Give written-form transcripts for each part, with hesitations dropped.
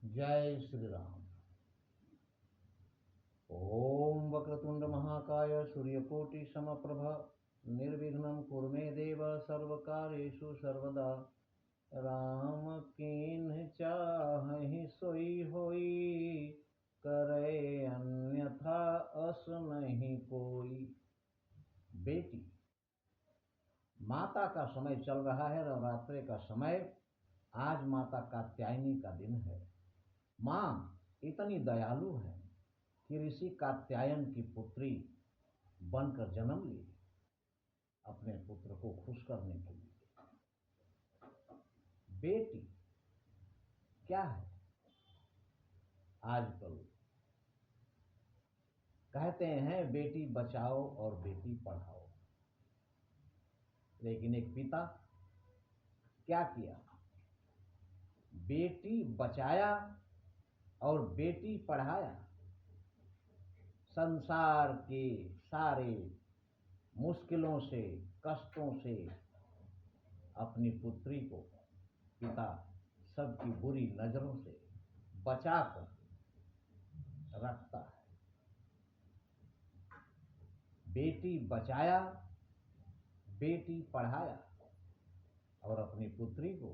जय श्री राम। ओम वक्रतुंड महाकाय सूर्यकोटि समप्रभ निर्विघ्नं कुरु मे देव सर्वकार्येषु सर्वदा। राम कीन्ह चाहि सोई होई, करे अन्यथा अस नहीं कोई। बेटी, माता का समय चल रहा है, नवरात्रि का समय। आज माता कात्यायनी का दिन है। माँ इतनी दयालु है कि ऋषि कात्यायन की पुत्री बनकर जन्म ली अपने पुत्र को खुश करने के लिए। बेटी क्या है? आजकल कहते हैं बेटी बचाओ और बेटी पढ़ाओ, लेकिन एक पिता क्या किया? बेटी बचाया और बेटी पढ़ाया। संसार के सारे मुश्किलों से, कष्टों से अपनी पुत्री को पिता सबकी बुरी नजरों से बचाकर रखता है। बेटी बचाया, बेटी पढ़ाया और अपनी पुत्री को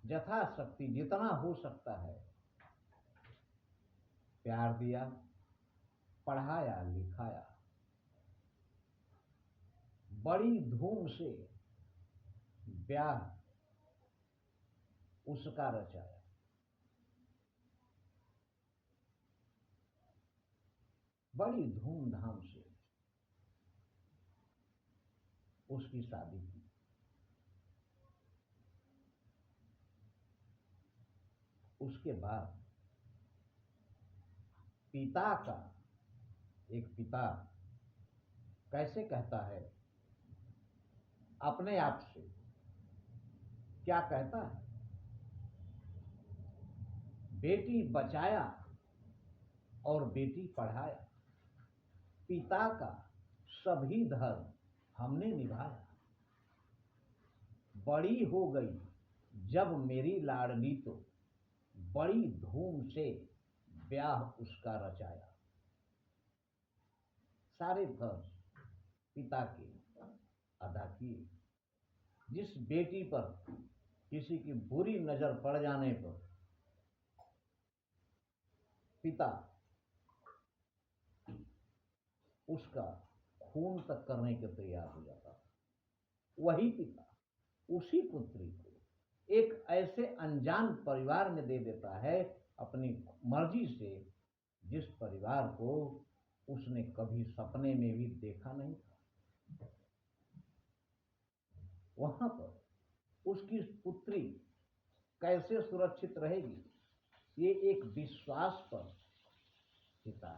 यथाशक्ति जितना हो सकता है प्यार दिया, पढ़ाया, लिखाया। बड़ी धूम से ब्याह उसका रचाया। बड़ी धूमधाम से उसकी शादी की। उसके बाद पिता का, एक पिता कैसे कहता है अपने आप से, क्या कहता है? बेटी बचाया और बेटी पढ़ाया, पिता का सभी धर्म हमने निभाया। बड़ी हो गई जब मेरी लाडली तो बड़ी धूम से ब्याह उसका रचाया। सारे फर्ज पिता के अदा किए। जिस बेटी पर किसी की बुरी नजर पड़ जाने पर पिता उसका खून तक करने के तैयार हो जाता था, वही पिता उसी पुत्री को एक ऐसे अनजान परिवार में दे देता है अपनी मर्जी से, जिस परिवार को उसने कभी सपने में भी देखा नहीं था। वहां पर उसकी पुत्री कैसे सुरक्षित रहेगी, ये एक विश्वास पर पिता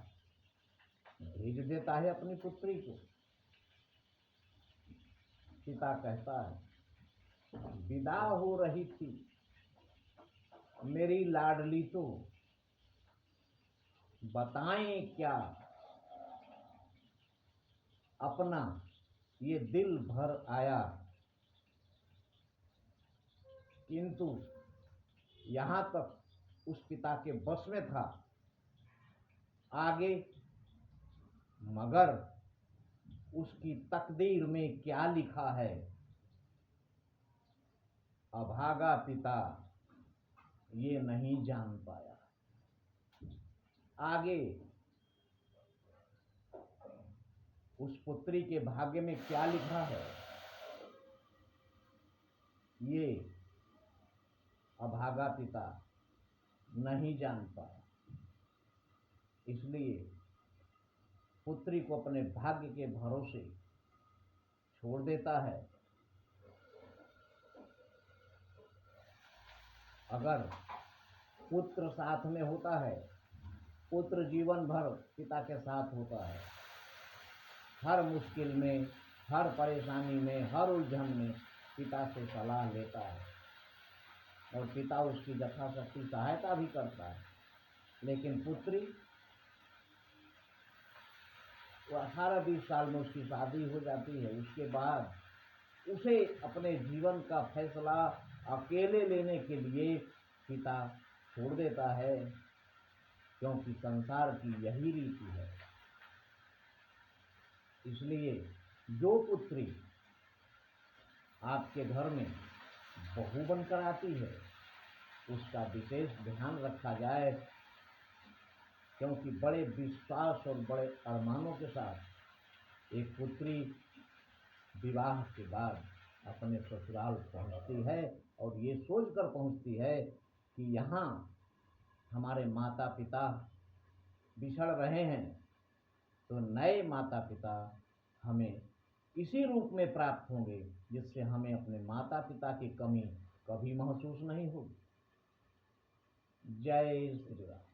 भेज देता है अपनी पुत्री को। पिता कहता है विदा हो रही थी मेरी लाडली तो बताएं क्या, अपना ये दिल भर आया, किंतु यहां तक उस पिता के बस में था आगे, मगर उसकी तकदीर में क्या लिखा है अभागा पिता ये नहीं जान पाया। आगे उस पुत्री के भाग्य में क्या लिखा है ये अभागा पिता नहीं जान पाया। इसलिए पुत्री को अपने भाग्य के भरोसे छोड़ देता है। अगर पुत्र साथ में होता है, पुत्र जीवन भर पिता के साथ होता है, हर मुश्किल में, हर परेशानी में, हर उलझन में पिता से सलाह लेता है और पिता उसकी यथाशक्ति सहायता भी करता है। लेकिन पुत्री, वो 18-20 साल में उसकी शादी हो जाती है। उसके बाद उसे अपने जीवन का फैसला अकेले लेने के लिए पिता छोड़ देता है, क्योंकि संसार की यही रीति है। इसलिए जो पुत्री आपके घर में बहू बनकर आती है उसका विशेष ध्यान रखा जाए, क्योंकि बड़े विश्वास और बड़े अरमानों के साथ एक पुत्री विवाह के बाद अपने ससुराल पहुंचती है और ये सोचकर पहुंचती है कि यहाँ हमारे माता पिता बिछड़ रहे हैं, तो नए माता पिता हमें इसी रूप में प्राप्त होंगे जिससे हमें अपने माता पिता की कमी कभी महसूस नहीं होगी। जय श्री राम।